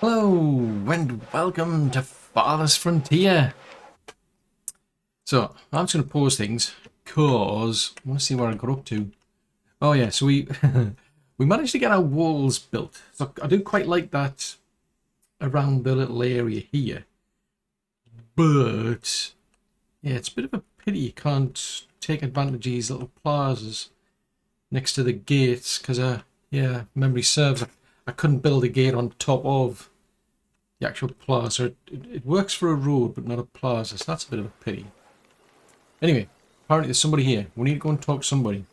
Hello and welcome to Farthest Frontier. So I'm just going to pause things because I want to see where I got up to. Oh yeah, so we we managed to get our walls built. So I do quite like that around the little area here, but yeah, it's a bit of a pity you can't take advantage of these little plazas next to the gates because yeah, memory serves. I couldn't build a gate on top of the actual plaza. It works for a road, but not a plaza, so that's a bit of a pity. Anyway, apparently there's somebody here. We need to go and talk to somebody.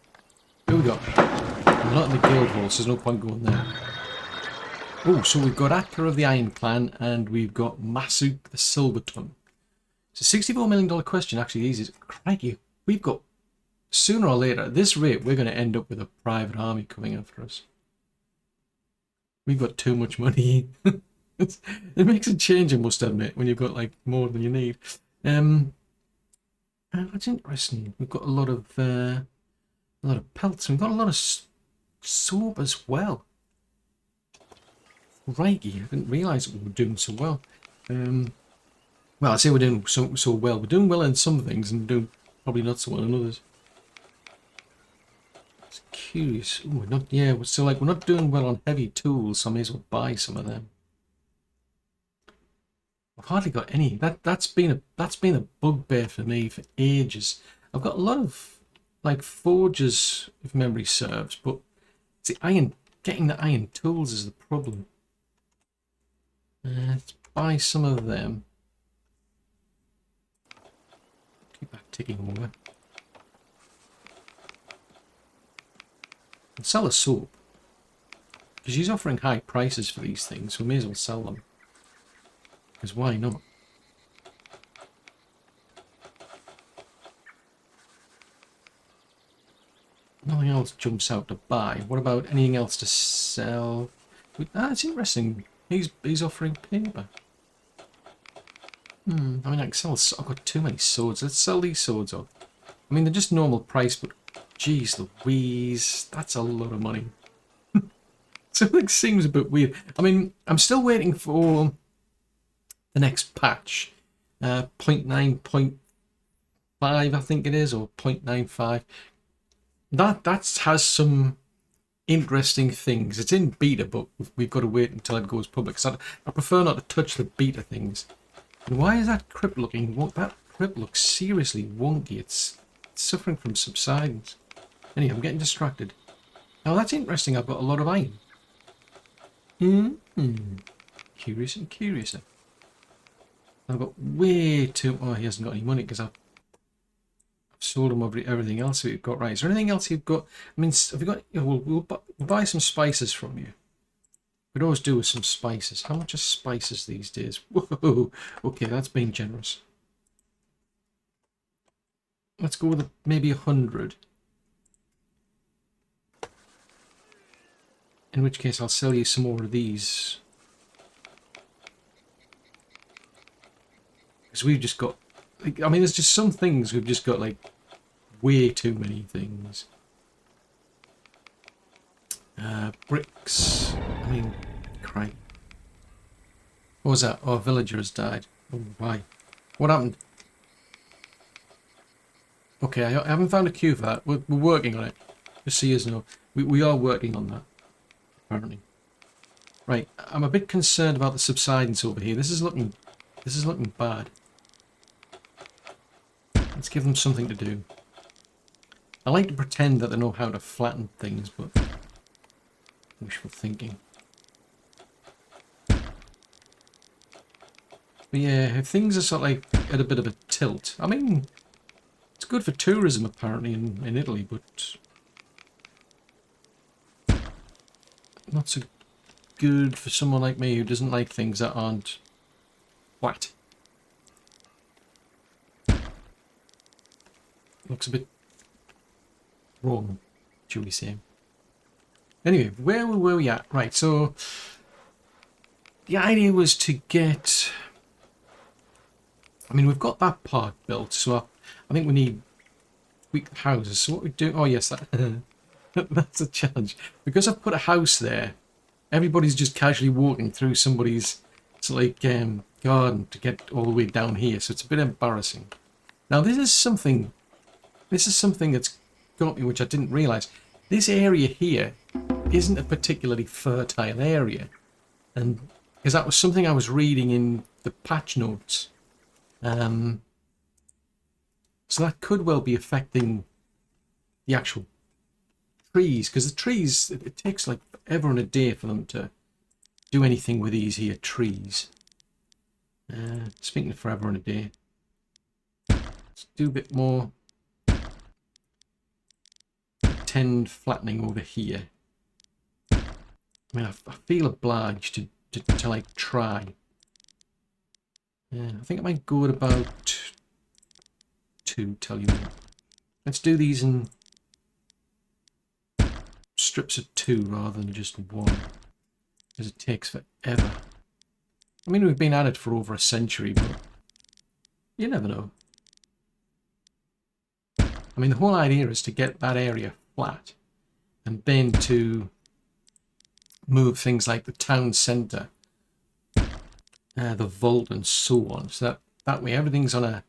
Who we got? I'm not in the guild hall, so there's no point going there. Oh, so we've got Akka of the Iron Clan, and we've got Masuk the Silver Tongue. It's a $64 million question, actually. These is crikey. We've got, sooner or later, at this rate, we're going to end up with a private army coming after us. We've got too much money. It makes a change, I must admit, when you've got like more than you need. That's interesting. We've got a lot of pelts. We've got a lot of soap as well. Righty, I didn't realise we were doing so well. Well, I say we're doing so well. We're doing well in some things and doing probably not so well in others. It's curious. Ooh, we're not. Yeah, so like we're not doing well on heavy tools. So I may as well buy some of them. I've hardly got any. That's been a bugbear for me for ages. I've got a lot of like forges, if memory serves, but it's the iron. Getting the iron tools is the problem. Let's buy some of them. Keep that ticking over. And sell a soap because she's offering high prices for these things, so we may as well sell them. Because why not? Nothing else jumps out to buy. What about anything else to sell? It's interesting. He's offering paper. I mean, I can sell. I've got too many swords. Let's sell these swords off. I mean, they're just normal price, but geez Louise, that's a lot of money. So it seems a bit weird. I mean, I'm still waiting for the next patch, 0.9.5 I think it is, or 0.95. That has some interesting things. It's in beta, but we've got to wait until it goes public. So I prefer not to touch the beta things. And why is that crypt looking? That crypt looks seriously wonky. It's suffering from subsidence. Anyway, I'm getting distracted. Now that's interesting. I've got a lot of iron. Curious and curiouser. I've got way too... Oh, he hasn't got any money because I've sold him everything else we've got. Right, is there anything else you've got? I mean, have you got... You know, we'll buy some spices from you. We'd always do with some spices. How much are spices these days? Whoa! Okay, that's being generous. Let's go with maybe 100. In which case, I'll sell you some more of these. Because we've just got, like, I mean, there's just some things we've just got, like, way too many things. Bricks. I mean, crap. What was that? Oh, a villager has died. Oh, why? What happened? Okay, I haven't found a queue for that. We're working on it. Just so you know, we are working on that, apparently. Right, I'm a bit concerned about the subsidence over here. This is looking bad. Let's give them something to do. I like to pretend that they know how to flatten things, but wishful thinking. But yeah, if things are sort of like at a bit of a tilt, I mean, it's good for tourism apparently in Italy, but not so good for someone like me who doesn't like things that aren't flat. Looks a bit wrong, shall we say. Anyway, where were we at? Right, so the idea was to get... I mean, we've got that part built, so I think we need tweak the houses. So what we do... Oh, yes, that, that's a challenge. Because I've put a house there, everybody's just casually walking through somebody's garden to get all the way down here, so it's a bit embarrassing. Now this is something that's got me, which I didn't realise. This area here isn't a particularly fertile area, and because that was something I was reading in the patch notes. So that could well be affecting the actual trees, because the trees, it takes like forever and a day for them to do anything with these here trees. Speaking of forever and a day, let's do a bit more pretend flattening over here. I mean, I feel obliged to like try. I think I might go at about 2, tell you what. Let's do these in strips of 2 rather than just 1, because it takes forever. I mean, we've been at it for over a century, but you never know. I mean, the whole idea is to get that area flat and then to move things like the town centre, the vault and so on, so that way everything's on a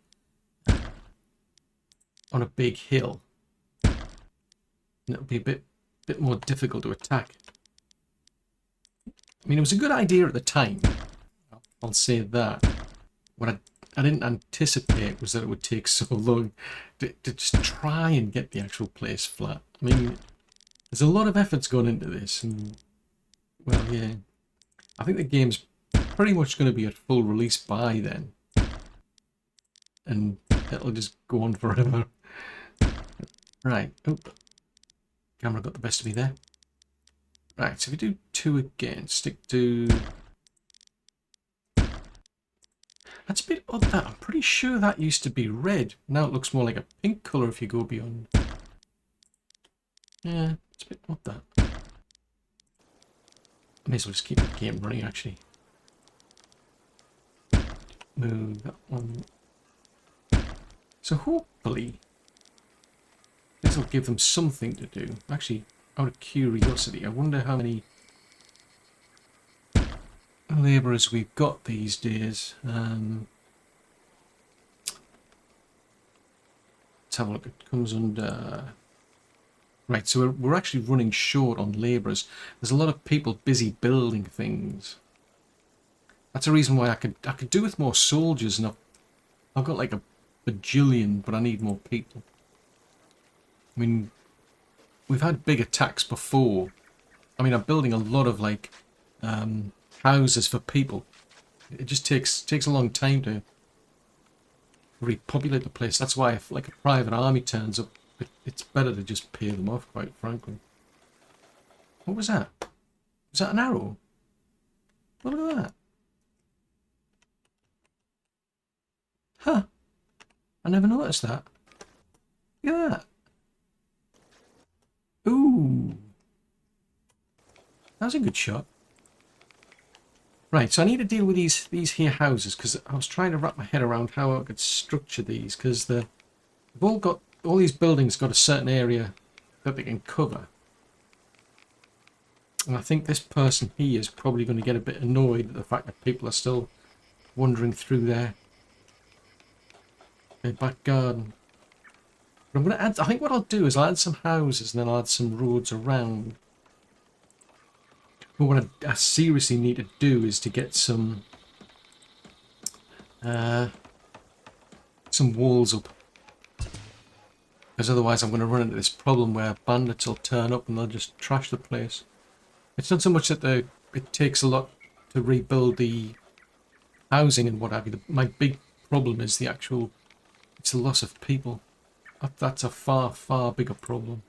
big hill, and it'll be a bit more difficult to attack. I mean, it was a good idea at the time, I'll say that. What I didn't anticipate was that it would take so long to just try and get the actual place flat. I mean, there's a lot of effort's gone into this, and well, yeah, I think the game's pretty much going to be at full release by then, and it'll just go on forever. Right, oh, camera got the best of me there. Right, so if we do 2 again, stick to... That's a bit odd, that. I'm pretty sure that used to be red. Now it looks more like a pink colour if you go beyond. Yeah, it's a bit odd, that. I may as well just keep the game running, actually. Move that one. So hopefully this will give them something to do. Actually, out of curiosity, I wonder how many labourers we've got these days. Let's have a look. It comes under... Right, so we're actually running short on labourers. There's a lot of people busy building things. That's a reason why I could do with more soldiers, and I've got like a bajillion, but I need more people. I mean, we've had big attacks before. I mean, I'm building a lot of like houses for people. It just takes a long time to repopulate the place. That's why if like a private army turns up, it's better to just pay them off, quite frankly. What was that? Was that an arrow? Look at that. Huh. I never noticed that. Look at that. Ooh. That was a good shot. Right, so I need to deal with these here houses, because I was trying to wrap my head around how I could structure these, because they've all these buildings got a certain area that they can cover. And I think this person here is probably going to get a bit annoyed at the fact that people are still wandering through their back garden. But I'm going to add, I think what I'll do is I'll add some houses and then I'll add some roads around. But what I seriously need to do is to get some walls up. Because otherwise I'm going to run into this problem where bandits will turn up and they'll just trash the place. It's not so much that it takes a lot to rebuild the housing and what have you. My big problem is it's the loss of people. That's a far, far bigger problem.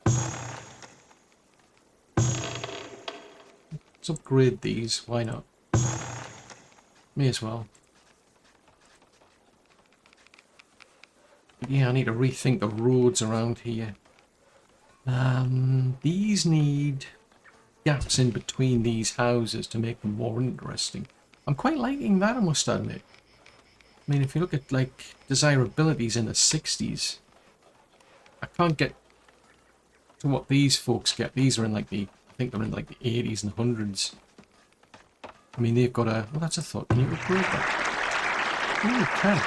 Let's upgrade these, why not? May as well. But yeah, I need to rethink the roads around here. These need gaps in between these houses to make them more interesting. I'm quite liking that, I must admit. I mean, if you look at like desirabilities in the 60s, I can't get to what these folks get. These are in like I think they're in like the 80s and 100s. I mean, they've got a... Well, that's a thought. Can you upgrade that? Oh, you can.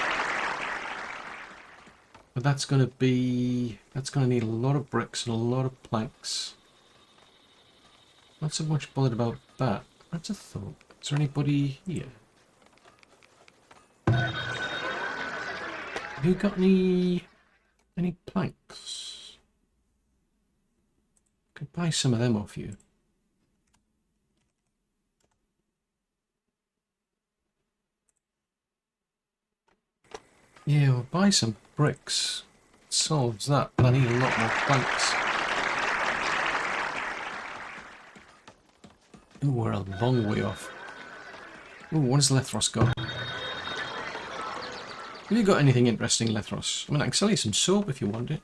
But that's going to be... That's going to need a lot of bricks and a lot of planks. Not so much bothered about that. That's a thought. Is there anybody here? Have you got any planks? I could buy some of them off you. Yeah, we'll buy some bricks. Solves that, but I need a lot more planks. Ooh, we're a long way off. Ooh, what does Lethros got? Have you got anything interesting, Lethros? I mean, I can sell you some soap if you want it.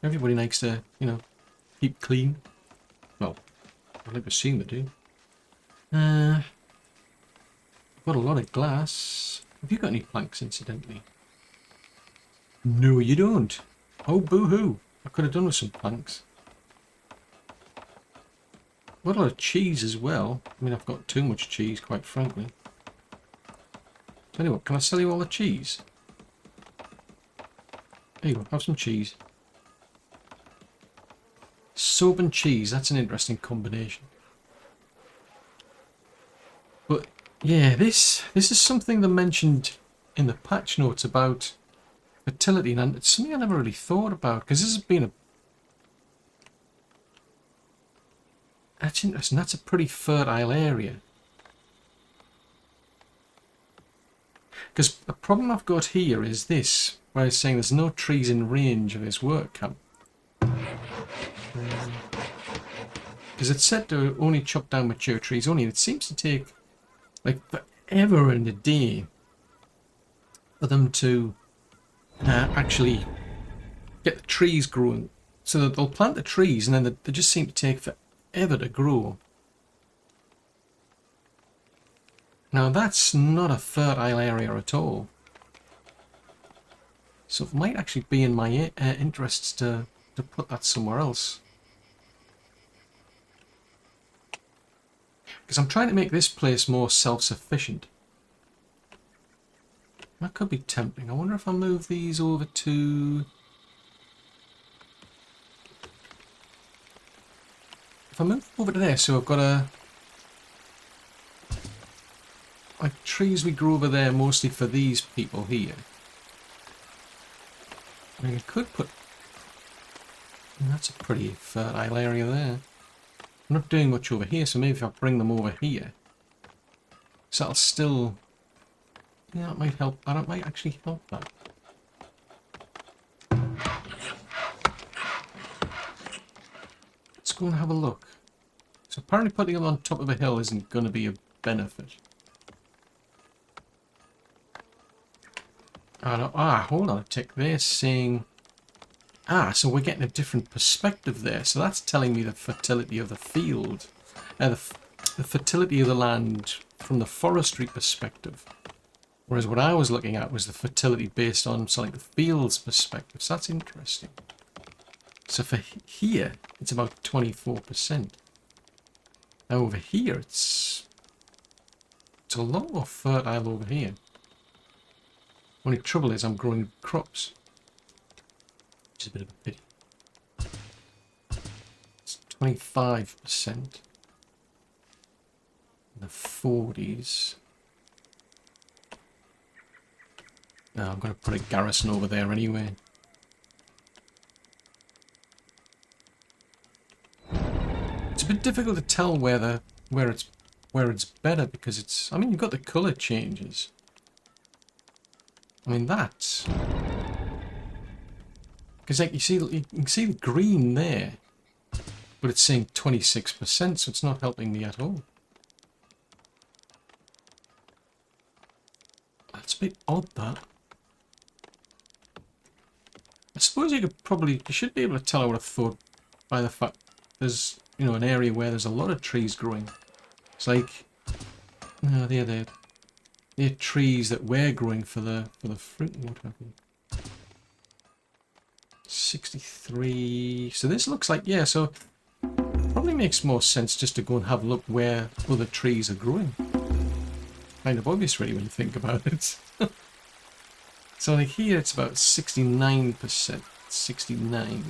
Everybody likes to, you know, keep clean. Well, I've never seen they do. Got a lot of glass. Have you got any planks, incidentally? No, you don't. Oh, boo-hoo. I could have done with some planks. Got a lot of cheese as well. I mean, I've got too much cheese, quite frankly. Tell you what, can I sell you all the cheese? There you go, have some cheese. Soap and cheese, that's an interesting combination. But, yeah, this is something they mentioned in the patch notes about fertility, and it's something I never really thought about, because this has been a... That's interesting, that's a pretty fertile area. Because the problem I've got here is this, where it's saying there's no trees in range of this work camp. Because it's said to only chop down mature trees only, and it seems to take like forever and a day for them to actually get the trees growing. So that they'll plant the trees and then they just seem to take forever to grow. Now that's not a fertile area at all. So it might actually be in my interests to put that somewhere else. Because I'm trying to make this place more self-sufficient. That could be tempting. I wonder if I move these over to... If I move over to there, so I've got a... Like trees we grow over there mostly for these people here. I mean, I could put... That's a pretty fertile area there. I'm not doing much over here, so maybe if I bring them over here. So that'll still... Yeah, that might help. That might actually help that. Let's go and have a look. So apparently putting them on top of a hill isn't going to be a benefit. Hold on a tick. They're saying... so we're getting a different perspective there. So that's telling me the fertility of the field. The fertility of the land from the forestry perspective. Whereas what I was looking at was the fertility based on the field's perspective. So that's interesting. So for here, it's about 24%. Now over here, it's a lot more fertile over here. Only trouble is I'm growing crops. Which is a bit of a pity. It's 25%. In the 40s. No, I'm going to put a garrison over there anyway. It's a bit difficult to tell where it's better because it's... I mean, you've got the colour changes. I mean, that's... Because like you can see the green there, but it's saying 26%, so it's not helping me at all. That's a bit odd, that. I suppose you should be able to tell, I would have thought, by the fact there's, you know, an area where there's a lot of trees growing. It's like, no, they're trees that we're growing for the fruit and what have you. 63. So this looks like, yeah, so probably makes more sense just to go and have a look where other trees are growing. Kind of obvious really when you think about it. So like here it's about 69%. 69.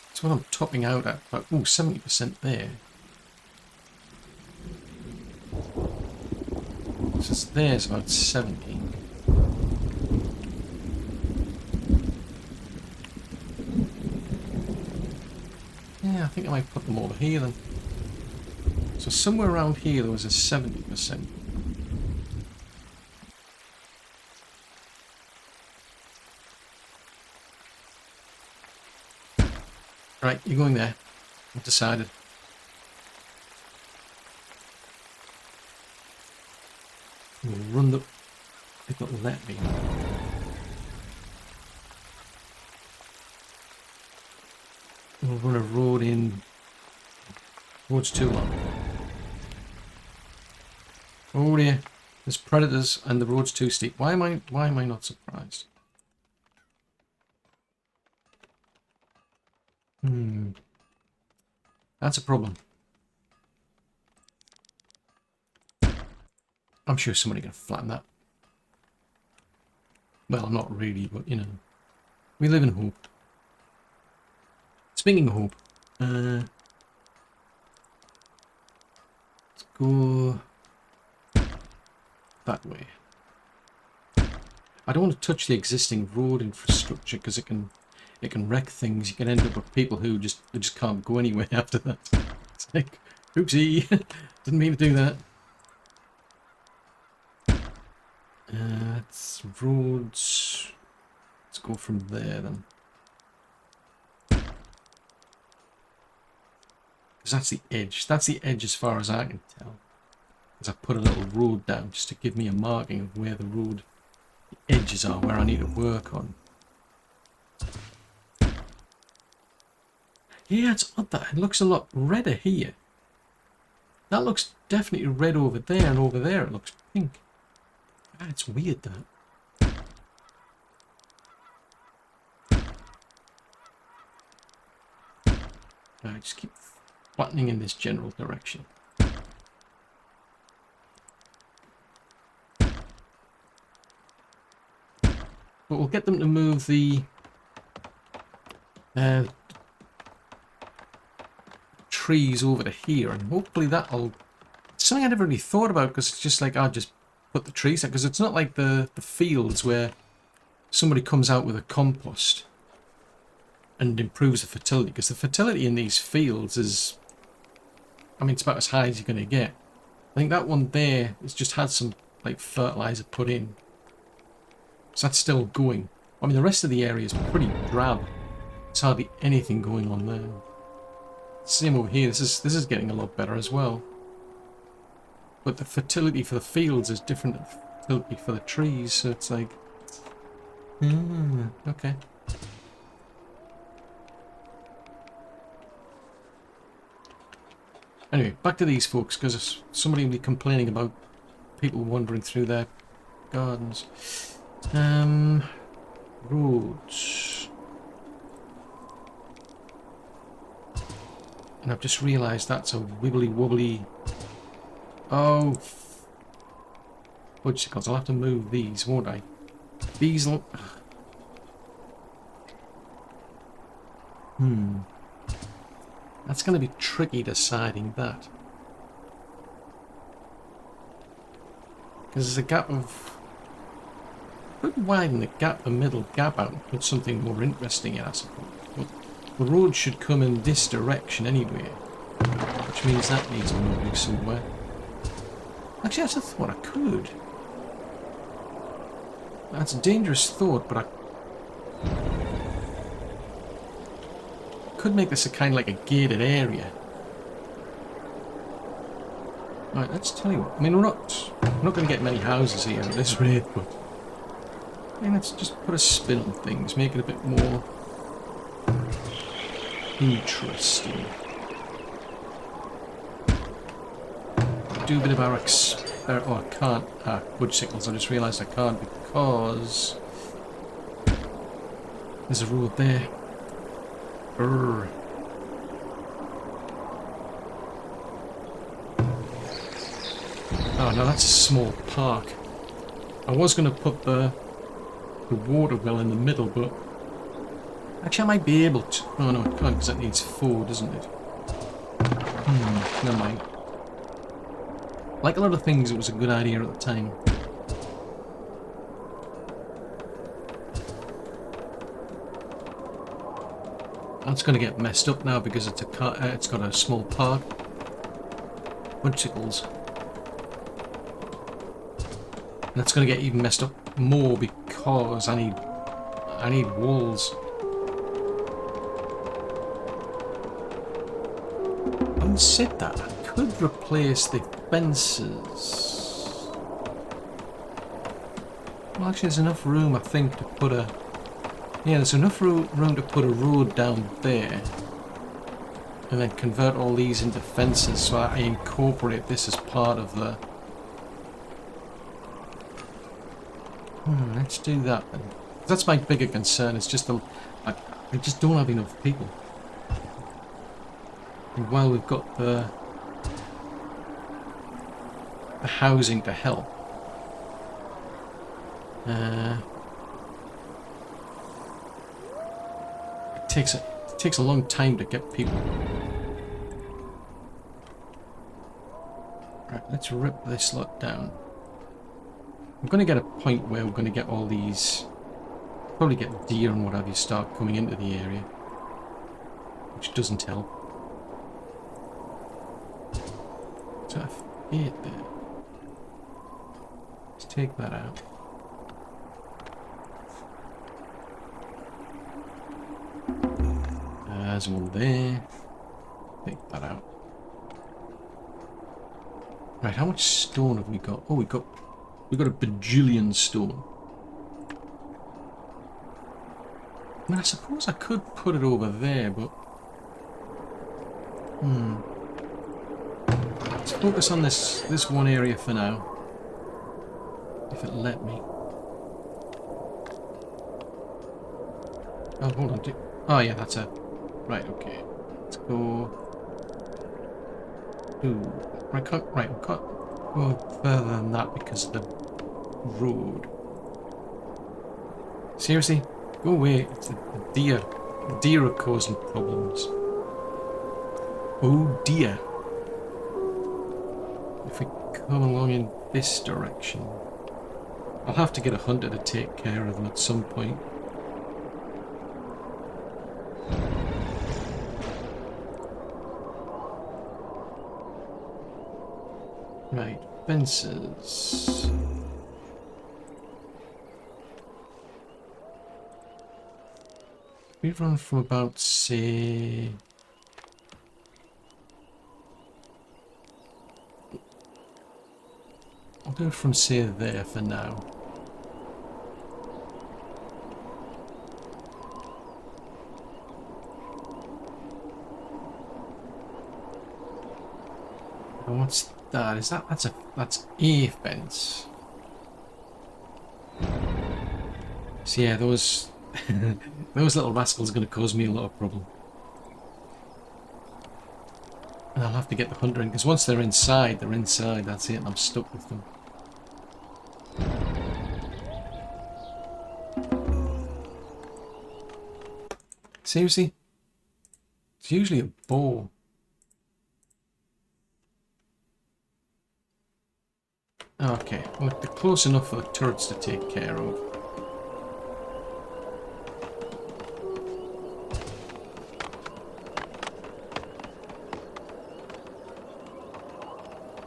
That's what I'm topping out at. About 70% there. So there's about 70. Yeah, I think I might put them over here then. So somewhere around here there was a 70%. Right, you're going there. I've decided. We'll run the... It won't let me. We'll run a road in... Road's too long. Oh dear. There's predators and the road's too steep. Why am I not surprised? That's a problem. I'm sure somebody can flatten that. Well, not really, but you know. We live in hope. Speaking of hope, let's go that way. I don't want to touch the existing road infrastructure because it can wreck things. You can end up with people who just can't go anywhere after that. It's like, oopsie, didn't mean to do that. It's roads. Let's go from there then. Because that's the edge. That's the edge as far as I can tell. Because I put a little road down just to give me a marking of where the road edges are, where I need to work on. Yeah, it's odd that it looks a lot redder here. That looks definitely red over there, and over there it looks pink. Ah, it's weird that. Right, just keep flattening in this general direction. But we'll get them to move the trees over to here, and hopefully that'll... It's something I never really thought about, because it's just like, I'll just put the trees there, because it's not like the fields where somebody comes out with a compost and improves the fertility, because the fertility in these fields is... I mean, it's about as high as you're going to get. I think that one there has just had some like fertilizer put in. So that's still going. I mean, the rest of the area is pretty drab. There's hardly anything going on there. Same over here. This is getting a lot better as well. But the fertility for the fields is different than the fertility for the trees. So it's like, okay. Anyway, back to these folks, because somebody will be complaining about people wandering through their gardens. Roads. And I've just realised that's a wibbly wobbly... Oh, fudgesicles. I'll have to move these, won't I? These... That's going to be tricky deciding that. Because there's a gap of... Could widen the gap, the middle gap out and put something more interesting in, I suppose. But the road should come in this direction anyway. Which means that needs moving somewhere. Actually, that's a thought I could. That's a dangerous thought, but I could make this a kind of like a gated area. Right, let's tell you what. I mean, we're not going to get many houses here at this rate, but let's just put a spin on things, make it a bit more interesting. Do a bit of our oh, I can't. Fudgesicles. I just realised I can't because there's a road there. Brr. Oh no, that's a small park. I was going to put the water well in the middle, but actually I might be able to. Oh no, I can't because that needs 4, doesn't it? Never mind. Like a lot of things, it was a good idea at the time. That's going to get messed up now because it's it's got a small park. Fudgesicles. And that's going to get even messed up more because I need walls. Having said that, I could replace the fences. Well, actually, there's enough room, I think, to put a... Yeah, there's enough room to put a road down there. And then convert all these into fences, so I incorporate this as part of the... let's do that then. That's my bigger concern, it's just I just don't have enough people. And while we've got the housing to help, it takes a long time to get people. Right, let's rip this lot down. I'm going to get a point where we're going to get all these, probably get deer and what have you start coming into the area, which doesn't help. So I forget there. Let's take that out. There's one there. Take that out. Right, how much stone have we got? Oh, we got a bajillion stone. I mean, I suppose I could put it over there, but... Let's focus on this one area for now. If it let me. Oh, hold on. Oh, yeah, that's a... Right, okay. Let's go... Right, we can't go further than that because of the road. Seriously? Go away. It's the deer. The deer are causing problems. Oh dear. If we come along in this direction, I'll have to get a hunter to take care of them at some point. Right, fences. We run from about, say... I'll do it from, say, there for now. And what's that? Is that... That's a fence. So yeah, those... those little rascals are going to cause me a lot of problem. And I'll have to get the hunter in, because once they're inside, that's it, and I'm stuck with them. Seriously? It's usually a boar. Okay, well, they're close enough for the turrets to take care of.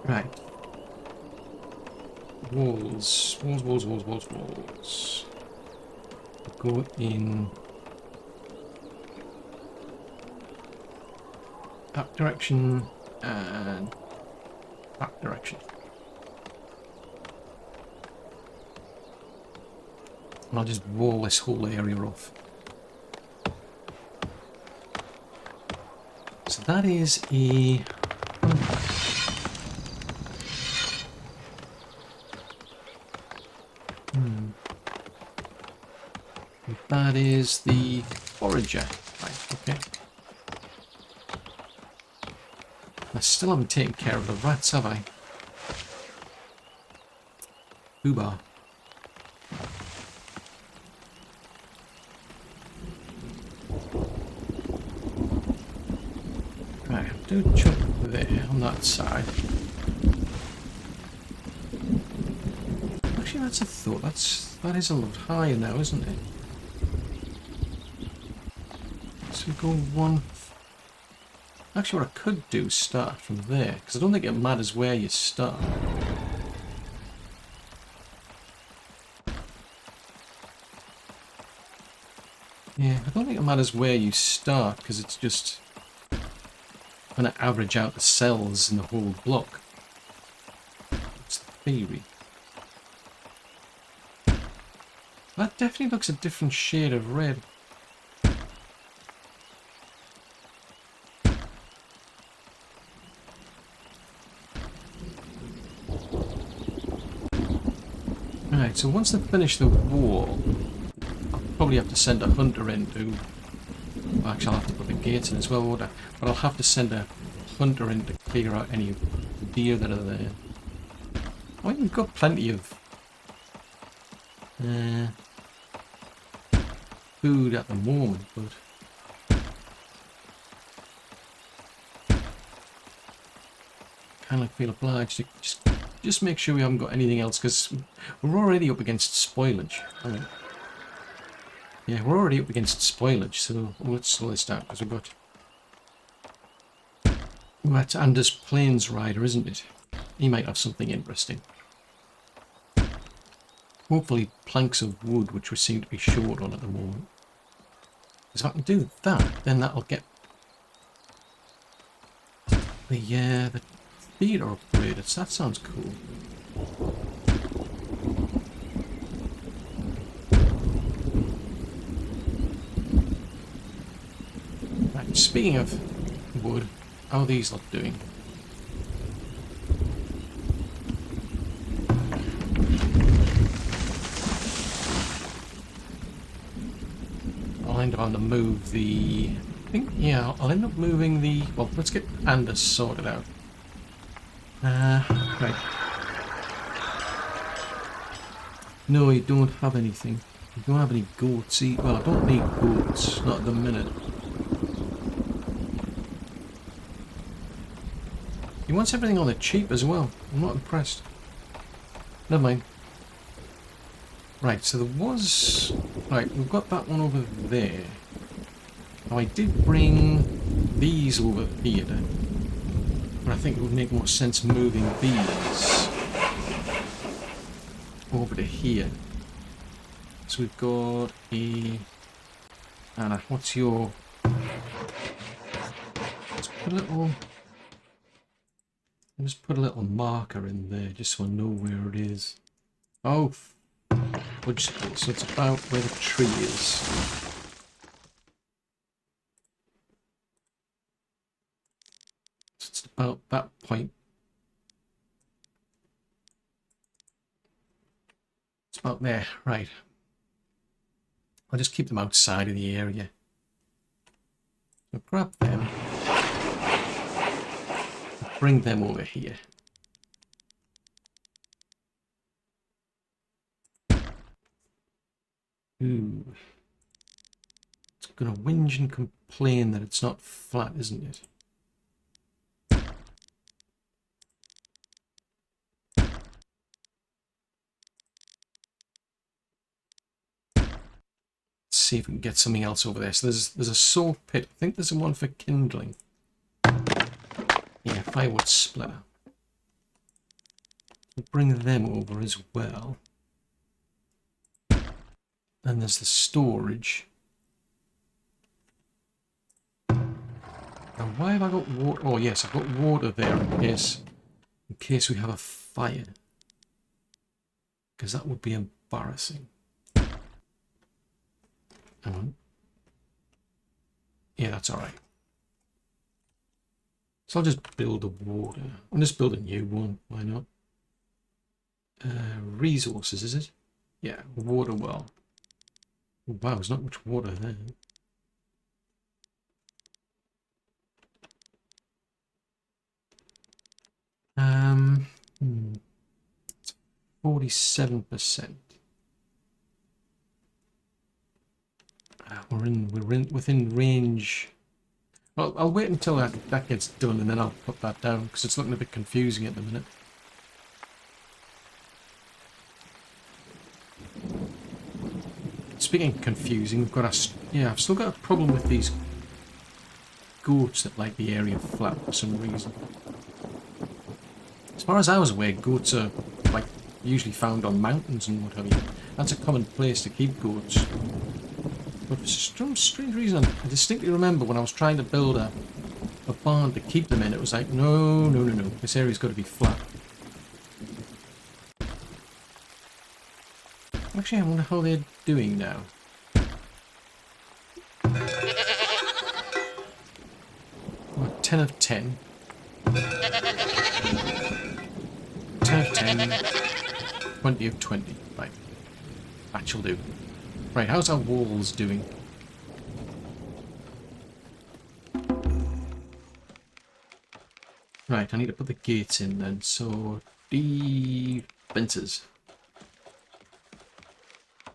Right. Walls. Go in that direction and that direction. And I'll just wall this whole area off. So that is a... That is the forager. Right, okay. I still haven't taken care of the rats, have I? Boobar. Right, do a chunk there on that side. Actually, that's a thought. That is a lot higher now, isn't it? So we go one. Actually, what I could do is start from there, because I don't think it matters where you start. Yeah, I don't think it matters where you start, because it's just going to average out the cells in the whole block. That's the theory. That definitely looks a different shade of red. Right, so once they finish the wall, I'll probably have to send a hunter in to... Well, actually, I'll have to put the gates in as well, won't I? But I'll have to send a hunter in to clear out any deer that are there. I mean, we've got plenty of food at the moment, but kind of feel obliged to just make sure we haven't got anything else, because we're already up against spoilage. I mean, yeah, we're already up against spoilage, so let's slow this down, because we've got... Well, that's Anders Plains Rider, isn't it? He might have something interesting. Hopefully planks of wood, which we seem to be short on at the moment. Because if I can do that, then that'll get the theatre upgraded. So that sounds cool. Right, speaking of wood, how are these lot doing? I'll end up having to move the... I think, yeah, I'll end up moving the... Well, let's get Anders sorted out. Right. No, you don't have anything. You don't have any goats either. Well, I don't need goats, not at the minute. He wants everything on the cheap as well. I'm not impressed. Never mind. Right, so there was... Right, we've got that one over there. Now I did bring these over here, but I think it would make more sense moving these over to here. So we've got a... Anna, what's your... Let's put a little... I'll just put a little marker in there just so I know where it is. Oh, fudge-sickle. So it's about where the tree is. So it's about that point. It's about there, right. I'll just keep them outside of the area. So grab them. Bring them over here. Ooh. It's gonna whinge and complain that it's not flat, isn't it? Let's see if we can get something else over there. So there's a saw pit. I think there's one for kindling. Yeah, firewood splitter. We'll bring them over as well. And there's the storage. Now, why have I got water? Oh, yes, I've got water there in case we have a fire. Because that would be embarrassing. Hang on. Yeah, that's alright. So I'll just build a water. I'll just build a new one. Why not? Resources, is it? Yeah, water well. Wow, there's not much water there. 47%. We're within range. Well, I'll wait until that gets done and then I'll put that down because it's looking a bit confusing at the minute. Speaking of confusing, we've got I've still got a problem with these goats that like the area flat for some reason. As far as I was aware, goats are like usually found on mountains and what have you. That's a common place to keep goats. But for some strange reason, I distinctly remember when I was trying to build a barn to keep them in, it was like, no, this area's got to be flat. Actually, I wonder how they're doing now. Well, 10 of 10. 10 of 10. 20 of 20. Right. That shall do. Right, how's our walls doing? Right, I need to put the gates in then. So, fences.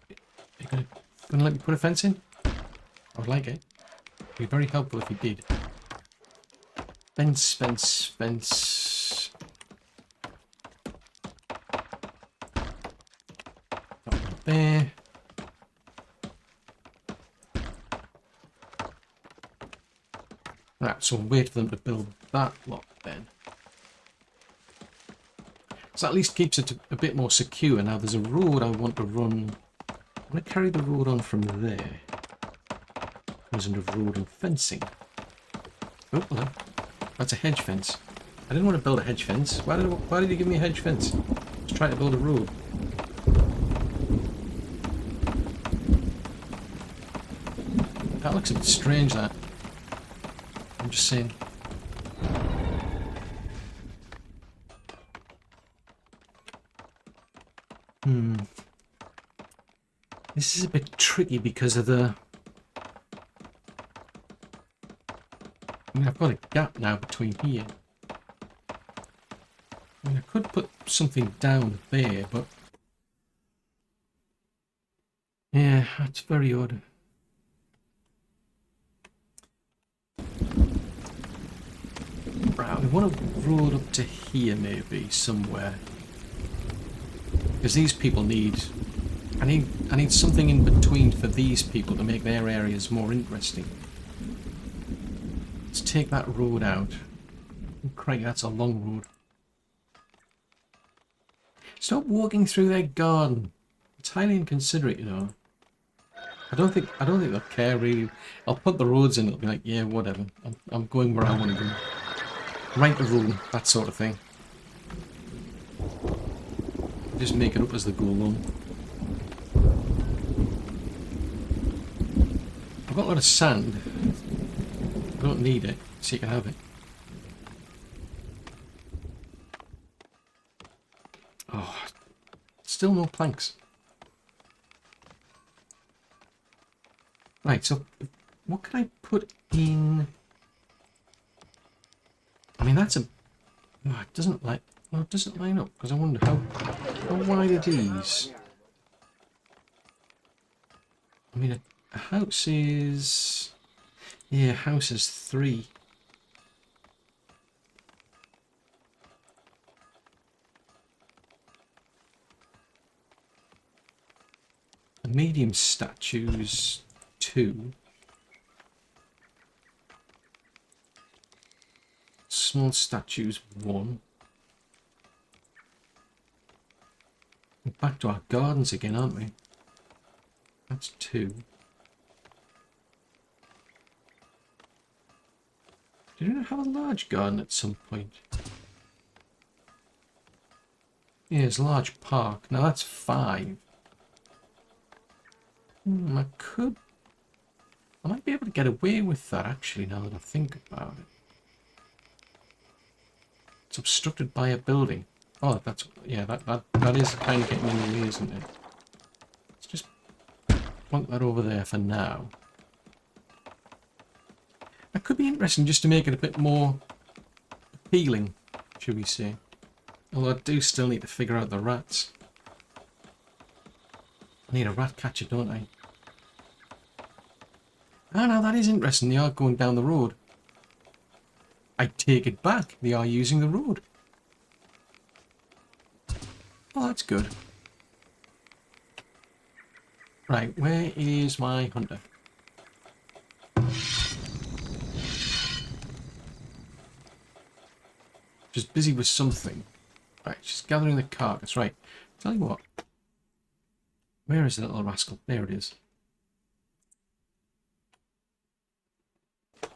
Are you gonna let me put a fence in? I would like it. It'd be very helpful if you did. Fence, fence, fence. Up there. Right, so we'll wait for them to build that lot then. So at least keeps it a bit more secure. Now there's a road I want to run. I want to carry the road on from there. Comes under road and fencing. Oh, hello. That's a hedge fence. I didn't want to build a hedge fence. Why did you give me a hedge fence? I was trying to build a road. That looks a bit strange, that. I'm just saying. This is a bit tricky because of the... I mean, I've got a gap now between here. I mean, I could put something down there, but... yeah, that's very odd. Right, we want to road up to here maybe, somewhere. Because these people need... I need something in between for these people to make their areas more interesting. Let's take that road out. Oh, crikey, that's a long road. Stop walking through their garden. It's highly inconsiderate, you know. I don't think they'll care really. I'll put the roads in. It'll be like, yeah, whatever. I'm going where I want to go. Right the road, that sort of thing. Just make it up as they go along. I've got a lot of sand. I don't need it, so you can have it. Oh, still no planks. Right, so what can I put in? I mean, that's a... oh, it doesn't like... well, it doesn't line up, because I wonder how wide are these? I mean, a house is... yeah, a house is 3. A medium statue's 2. Small statue's 1. We're back to our gardens again, aren't we? That's 2. Did we not have a large garden at some point? Yeah, there's a large park. Now that's 5. I might be able to get away with that actually, now that I think about it. It's obstructed by a building. Oh, that's... yeah, that is kind of getting in the way, isn't it? Let's just plonk that over there for now. That could be interesting just to make it a bit more appealing, should we say. Although I do still need to figure out the rats. I need a rat catcher, don't I? Ah, now that is interesting. They are going down the road. I take it back. They are using the road. Oh, that's good. Right, where is my hunter? Just busy with something. Right, she's gathering the carcass. Right, tell you what. Where is the little rascal? There it is. If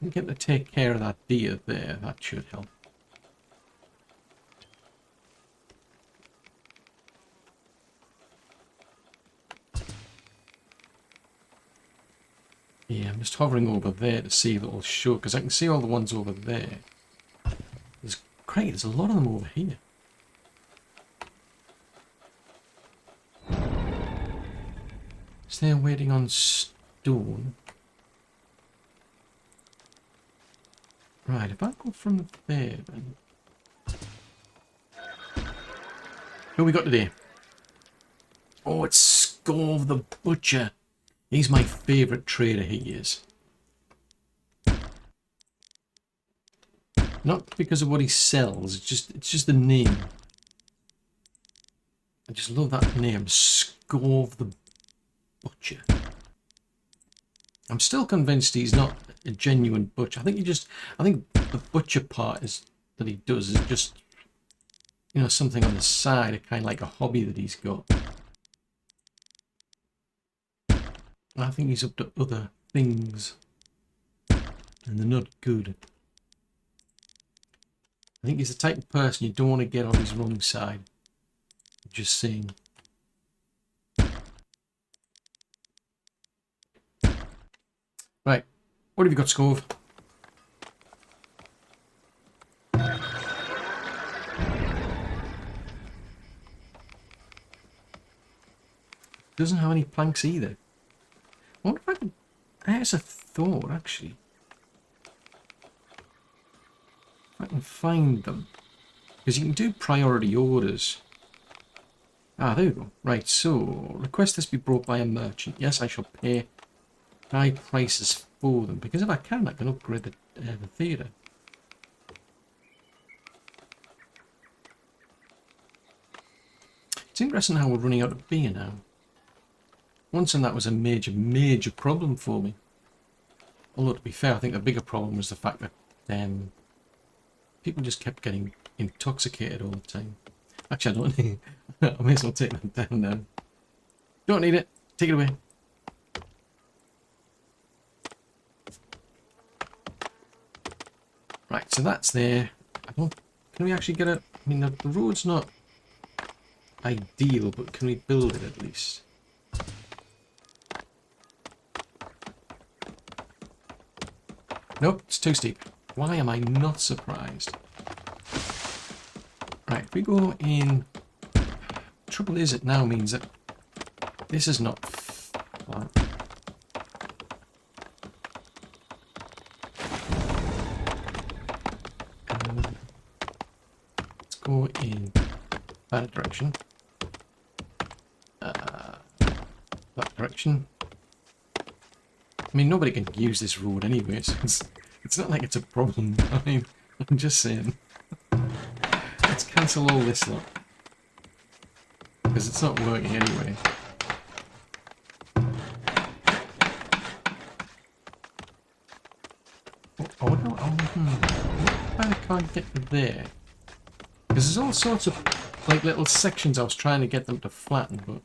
we get to take care of that deer there, that should help. Yeah, I'm just hovering over there to see if it'll show, because I can see all the ones over there. There's a lot of them over here. Stay waiting on stone. Right, if I go from there then. Who we got today? Oh, it's Scorv the Butcher. He's my favourite trader, he is. Not because of what he sells, it's just the name. I just love that name, Scorv the Butcher. I'm still convinced he's not a genuine butcher. I think the butcher part is that he does is just, you know, something on the side, kind of like a hobby that he's got. I think he's up to other things, and they're not good. I think he's the type of person you don't want to get on his wrong side. Just saying. Right, what have you got, Scorv? Doesn't have any planks either. I wonder if I can... There's a THOR, actually. If I can find them. Because you can do priority orders. Ah, there we go. Right, so... Request this be brought by a merchant. Yes, I shall pay high prices for them. Because if I can upgrade the theatre. It's interesting how we're running out of beer now. Once and that was a major problem for me. Although to be fair, I think the bigger problem was the fact that people just kept getting intoxicated all the time. Actually, I don't need it. I may as well take that down now. Don't need it. Take it away. Right, so that's there. Can we actually get a... I mean, the road's not ideal, but can we build it at least? Nope, it's too steep. Why am I not surprised? Right, if we go in... Trouble is, it now means that this is not flat. Let's go in that direction. That direction. I mean, nobody can use this road anyway, so it's not like it's a problem. I mean, I'm just saying. Let's cancel all this lot. Because it's not working anyway. Oh no, I can't get to there. Because there's all sorts of, like, little sections I was trying to get them to flatten, but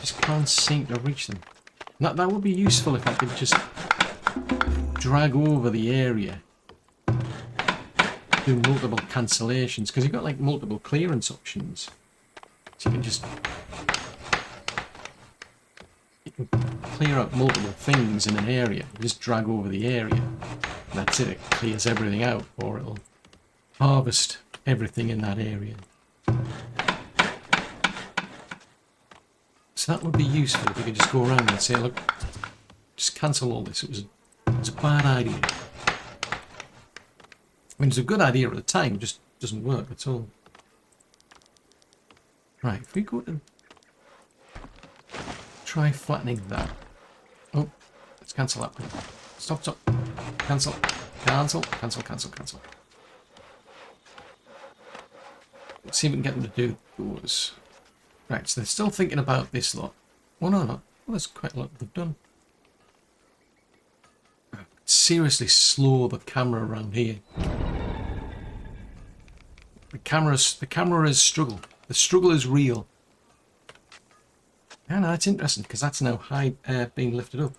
just can't seem to reach them. That would be useful if I could just drag over the area, do multiple cancellations, because you've got like multiple clearance options, so you can clear up multiple things in an area. You just drag over the area, and that's it. It clears everything out, or it'll harvest everything in that area. So that would be useful if you could just go around and say, look, just cancel all this. It was a bad idea. I mean, it's a good idea at the time, it just doesn't work at all. Right, if we go to try flattening that. Oh, let's cancel that one. Stop, stop. Cancel. Cancel, cancel, cancel, cancel. Let's see if we can get them to do those. Right, so they're still thinking about this lot. Well, no, not. Well, there's quite a lot they've done. Seriously slow the camera around here. The camera is struggle. The struggle is real. Yeah, no, that's interesting because that's now high being lifted up.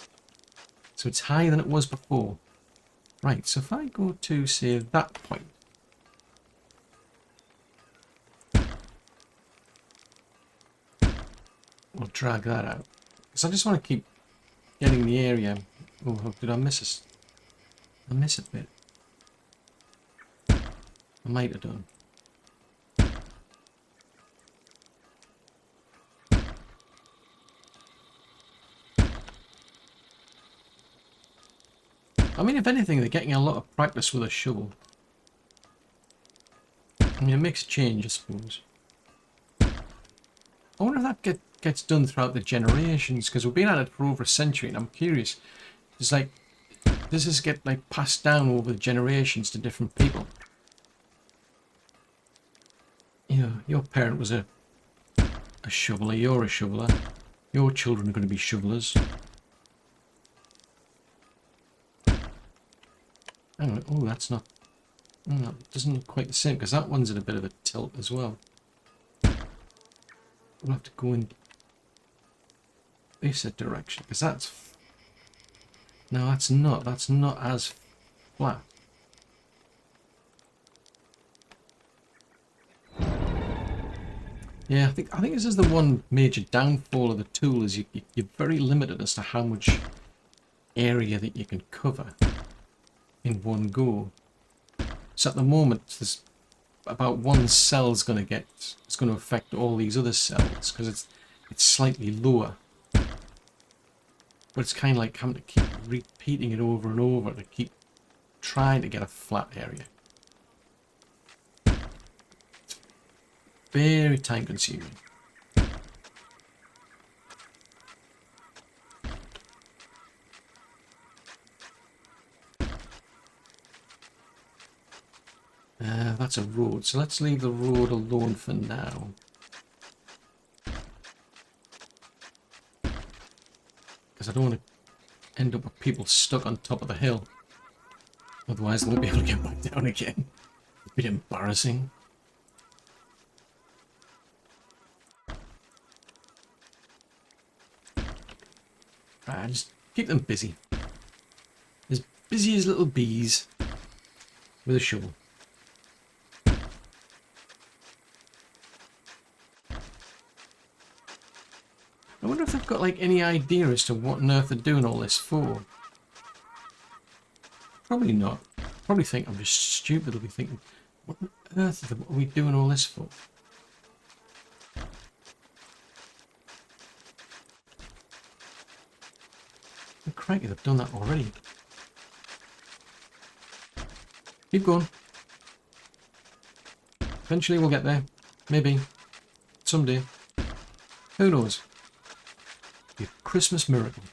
So it's higher than it was before. Right, so if I go to, say, that point. We'll drag that out. Because I just want to keep getting the area. Oh, did I miss it? I miss a bit. I might have done. I mean, if anything, they're getting a lot of practice with a shovel. I mean, it makes a change, I suppose. I wonder if that gets done throughout the generations, because we've been at it for over a century, and I'm curious. It's like, does this get like passed down over the generations to different people? You know, your parent was a shoveler, you're a shoveler. Your children are going to be shovelers. Anyway, oh, that's not... No, it doesn't look quite the same, because that one's in a bit of a tilt as well. We'll have to go in this direction, because that's... No, that's not as flat. Yeah, I think this is the one major downfall of the tool, is you're very limited as to how much area that you can cover in one go. So at the moment, there's about one cell's going to it's going to affect all these other cells because it's slightly lower. But it's kind of like having to keep repeating it over and over to keep trying to get a flat area. It's very time consuming. That's a road, so let's leave the road alone for now. Because I don't want to end up with people stuck on top of the hill. Otherwise they won't be able to get back down again. It'd be embarrassing. Right, just keep them busy. As busy as little bees with a shovel. I wonder if they've got like any idea as to what on earth they're doing all this for. Probably not. Probably think I'm just stupid. They'll be thinking, what on earth are we doing all this for? Oh, crikey, they've done that already. Keep going. Eventually we'll get there. Maybe. Someday. Who knows? Be a Christmas miracle.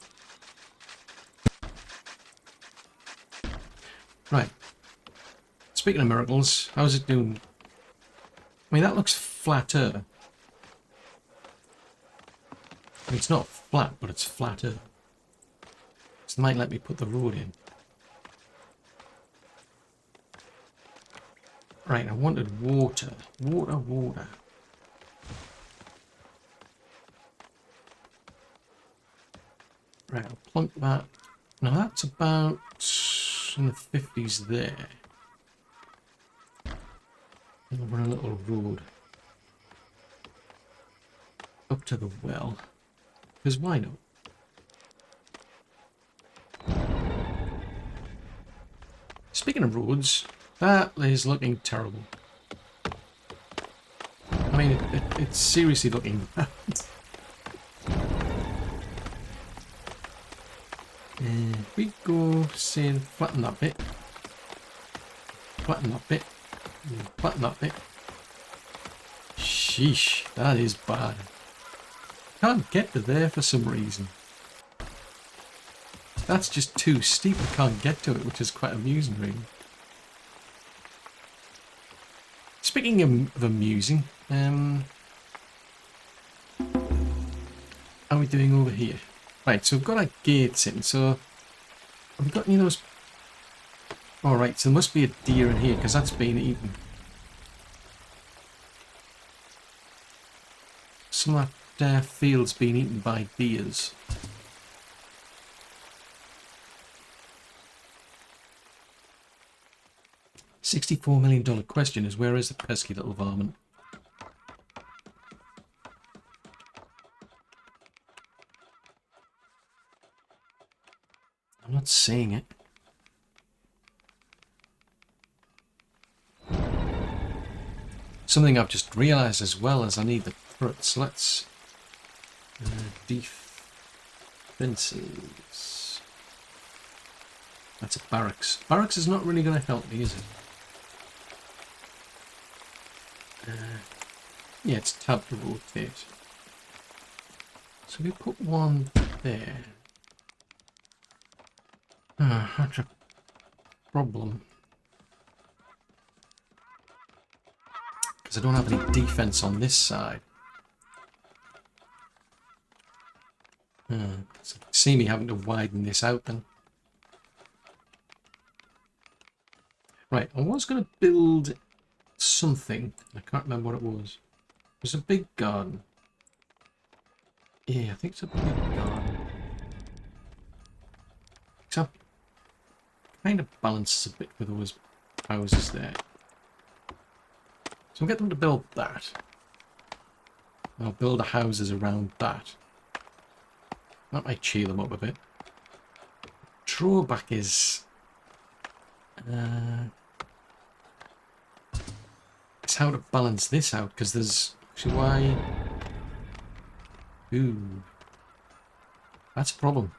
Right. Speaking of miracles, how's it doing? I mean, that looks flatter. I mean, it's not flat, but it's flatter. So they might let me put the road in. Right, I wanted water. Water. Right, I'll plunk that. Now that's about in the 50s there. And we'll run a little road up to the well. Because why not? Speaking of roads, that is looking terrible. I mean, it's seriously looking bad. If we go, say, flatten that bit. Flatten that bit. Flatten that bit. Sheesh, that is bad. Can't get to there for some reason. That's just too steep. I can't get to it, which is quite amusing, really. Speaking of amusing, how are we doing over here? Right, so we've got our gates in, so have we got any of those? Alright, so there must be a deer in here, because that's been eaten. Some of that field's been eaten by deers. $64 million question is, where is the pesky little varmint? I'm not seeing it. Something I've just realised as well is I need the turrets. So let's defences. That's a barracks. Barracks is not really going to help me, is it? Yeah, it's tab to rotate. So we put one there. That's a problem. Because I don't have any defense on this side. So see me having to widen this out then. Right, I was going to build something. I can't remember what it was. It was a big garden. Yeah, I think it's a big garden. So kind of balances a bit with those houses there. So we'll get them to build that. I'll build the houses around that. That might cheer them up a bit. Drawback is... it's how to balance this out, because there's... Actually, why... Ooh. That's a problem.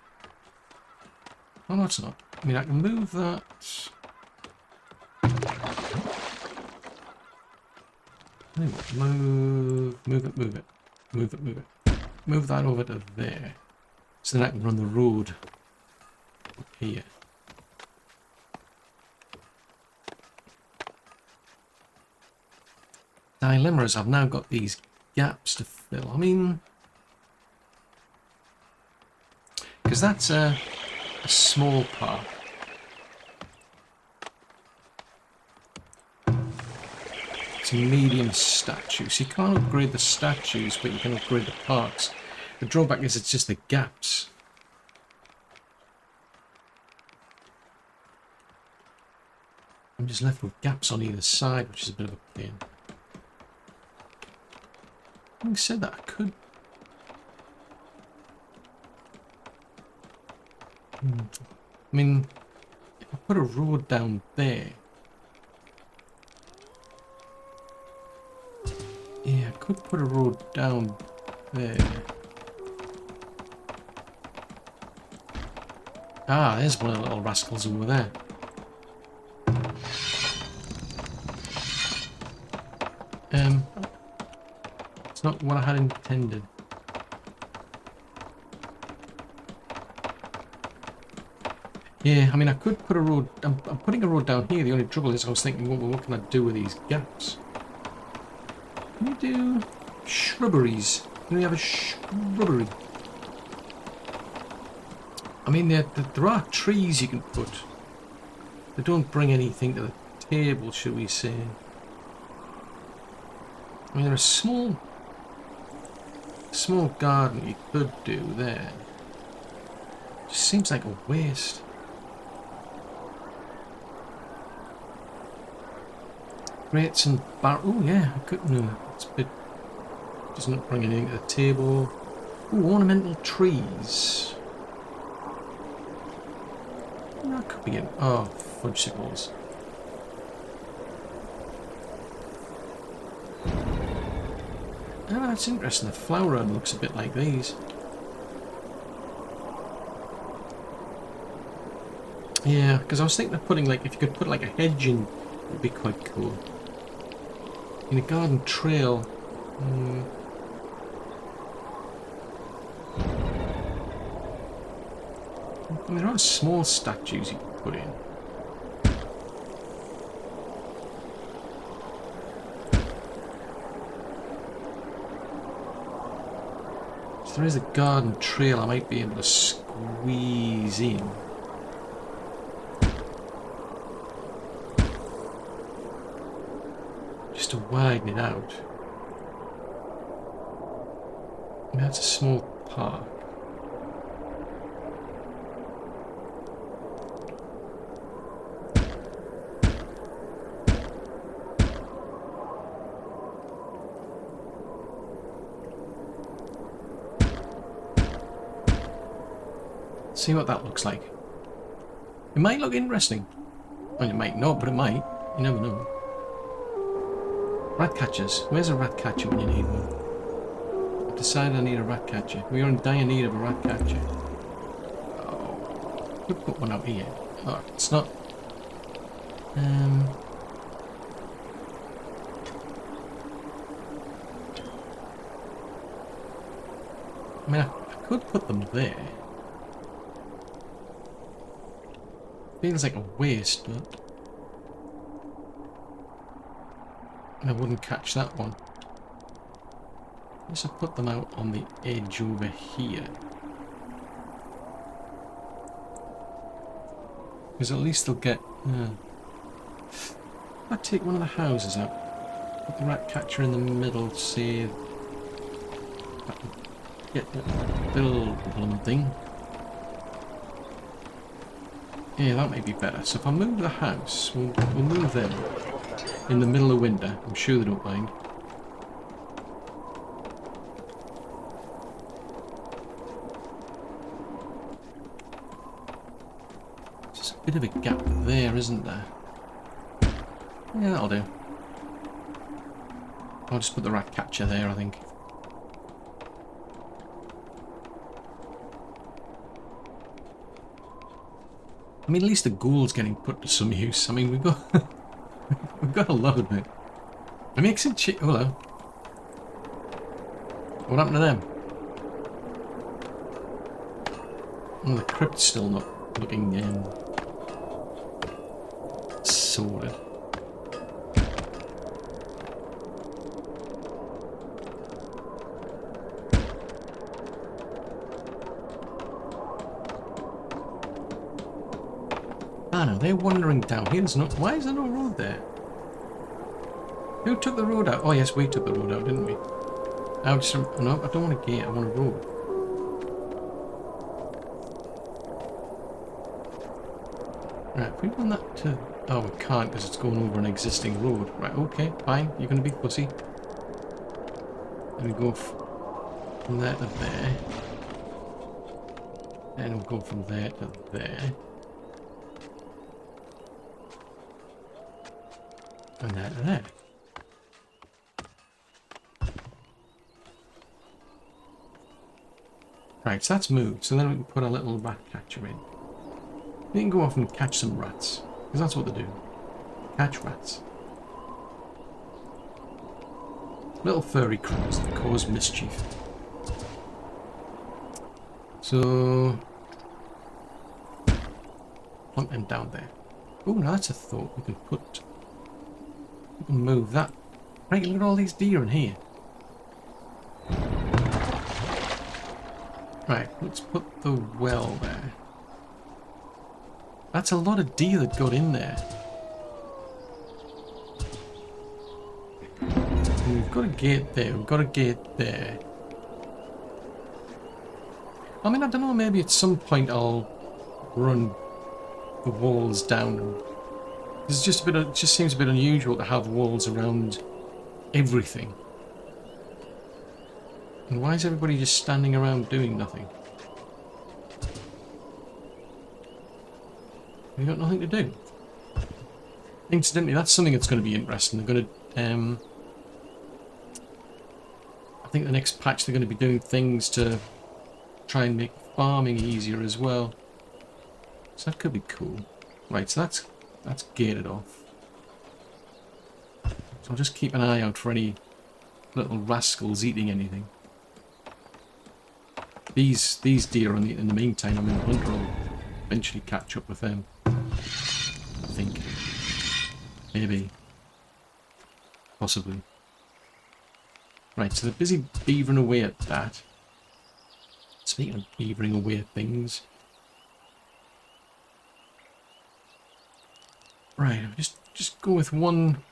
Oh, no, it's not. I mean, I can move that... Move it. Move that over to there. So then I can run the road up here. Dilemma is I've now got these gaps to fill. I mean... Because that's a small part. It's a medium statue. So you can't upgrade the statues, but you can upgrade the parks. The drawback is it's just the gaps. I'm just left with gaps on either side, which is a bit of a pain. Having said that, I could... I mean, if I put a road down there... Yeah, I could put a road down there. Ah, there's one of the little rascals over there. It's not what I had intended. Yeah, I mean, I could put a road... I'm putting a road down here. The only trouble is I was thinking, well, what can I do with these gaps? Can you do shrubberies? Can we have a shrubbery? I mean, there are trees you can put. They don't bring anything to the table, shall we say. I mean, there's a small garden you could do there. Just seems like a waste. Crates and oh yeah, I could. No, it's a bit. Doesn't bring anything to the table. Ooh, ornamental trees. That could be it. Oh, fudgesicles. Oh, that's interesting. The flower urn looks a bit like these. Yeah, because I was thinking of putting, like, if you could put like a hedge in, it would be quite cool. In a garden trail, Hmm. I mean, there are small statues you can put in. If there is a garden trail I might be able to squeeze in. Just to widen it out. I mean, that's a small park. See what that looks like. It might look interesting. Well, it might not, but it might. You never know. Rat catchers. Where's a rat catcher when you need one? I've decided I need a rat catcher. We are in dire need of a rat catcher. Oh, could put one out here. Oh, it's not. I mean, I could put them there. Feels like a waste, but I wouldn't catch that one. Let's put them out on the edge over here. Because at least they'll get... I'd take one of the houses out. Put the rat catcher in the middle, save... Get that little thing. Yeah, that may be better. So if I move the house, we'll move them in the middle of winter. I'm sure they don't mind. There's a bit of a gap there, isn't there? Yeah, that'll do. I'll just put the rat catcher there, I think. I mean, at least the ghoul's getting put to some use. I mean, we've got we've got a lot of it. It makes it hello. What happened to them? Oh, the crypt's still not looking sorted. Ah no, they're wandering down here. Why is there no road there? Who took the road out? Oh yes, we took the road out, didn't we? No, I don't want a gate, I want a road. Right, if we want that to... Oh, we can't because it's going over an existing road. Right, okay, fine, you're going to be pussy. Then we go from there to there. Then we'll go from there to there. And there to there. Right, so that's moved. So then we can put a little rat catcher in. We can go off and catch some rats. Because that's what they do. Catch rats. Little furry crows that cause mischief. So... plunk them down there. Oh, now that's a thought. We can put... We can move that. Right, look at all these deer in here. Right, let's put the well there. That's a lot of deer that got in there. And we've got a gate there, we've got a gate there. I mean, I don't know, maybe at some point I'll run the walls down. It's just a bit. It just seems a bit unusual to have walls around everything. And why is everybody just standing around doing nothing? We've got nothing to do. Incidentally, that's something that's going to be interesting. They're going to. I think the next patch they're going to be doing things to try and make farming easier as well. So that could be cool. Right, so that's gated off. So I'll just keep an eye out for any little rascals eating anything. These deer in the meantime, I mean, Hunter will eventually catch up with them. I think. Maybe. Possibly. Right, so they're busy beavering away at that. Speaking of beavering away at things. Right, I'll just go with one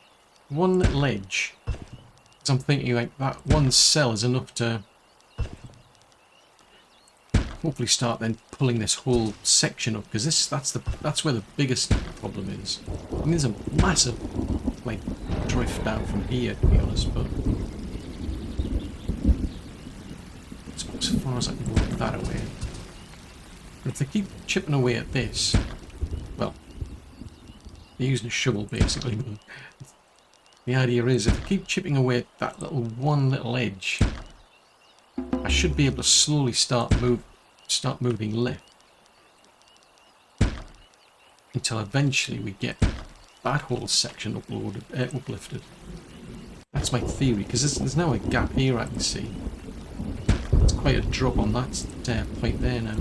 little edge. Because I'm thinking like that one cell is enough to hopefully start then pulling this whole section up, because that's where the biggest problem is. I mean, there's a massive like drift down from here, to be honest, but as far as I can work that away. But if they keep chipping away at this, well, they're using a shovel basically. But the idea is, if they keep chipping away at that one little edge, I should be able to slowly start moving left until eventually we get that whole section uplifted. That's my theory, because there's now a gap here I can see. It's quite a drop on that point there now.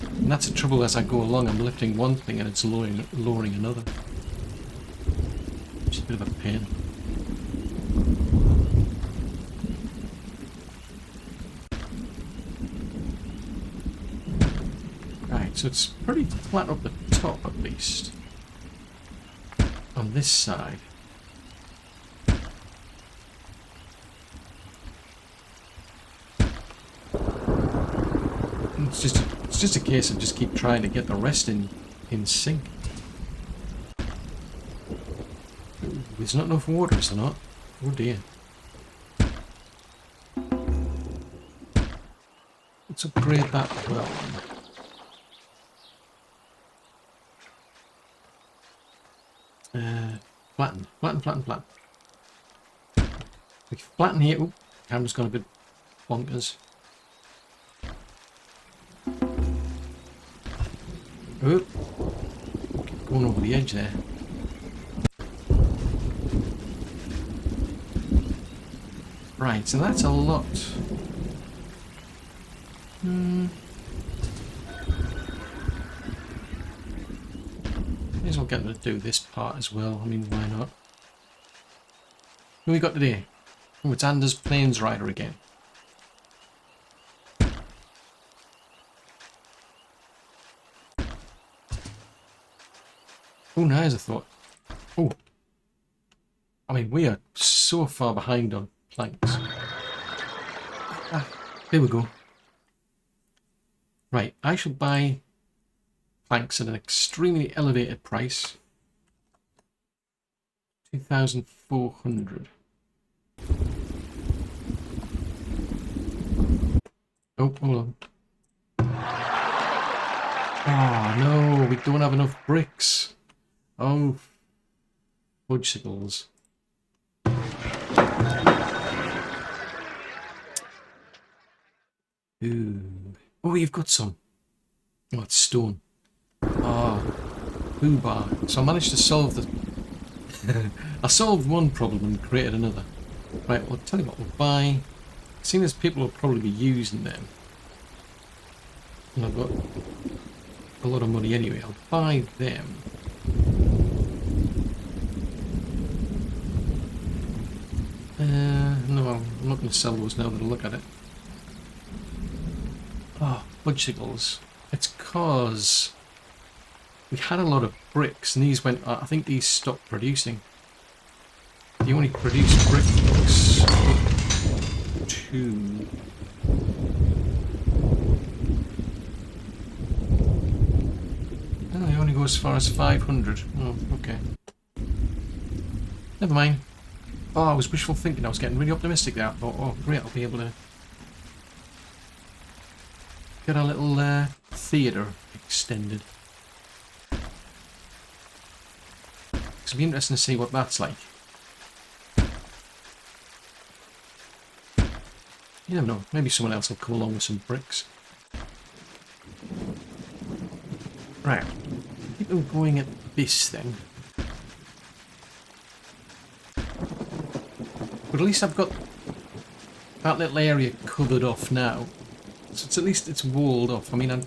And that's the trouble as I go along. I'm lifting one thing and it's lowering another. Just a bit of a pain. Right, so it's pretty flat up the top at least. On this side. It's just a case of just keep trying to get the rest in sync. Ooh, there's not enough water, is there not? Oh dear. Let's upgrade that as well. Flatten. We flatten here. Oop, camera's gone a bit bonkers. Oop. Going over the edge there. Right, so that's a lot. May as well get them to do this part as well. I mean, why not? Who we got today? Oh, it's Anders Plains Rider again. Oh, nice, I thought. Oh. I mean, we are so far behind on planks. Here we go. Right, I shall buy planks at an extremely elevated price. 2,400. Oh, hold on. Oh no, we don't have enough bricks. Oh, fudgesicles. Ooh. Oh, you've got some. Oh, it's stone. Ah, foobar. So I managed to solve the... I solved one problem and created another. Right, well, I'll tell you what, we'll buy... Seeing as people will probably be using them, and I've got a lot of money anyway, I'll buy them. No, I'm not going to sell those now that I look at it. Oh, fudgesicles. It's cause we had a lot of bricks and these went, I think these stopped producing. They only produce bricks up to... Oh, they only go as far as 500. Oh, okay. Never mind. Oh, I was wishful thinking. I was getting really optimistic there. I thought, oh, great, I'll be able to get a little theatre extended. It'll be interesting to see what that's like. You never know. Maybe someone else will come along with some bricks. Right. Keep them going at this thing. But at least I've got that little area covered off now. So it's at least it's walled off. I mean,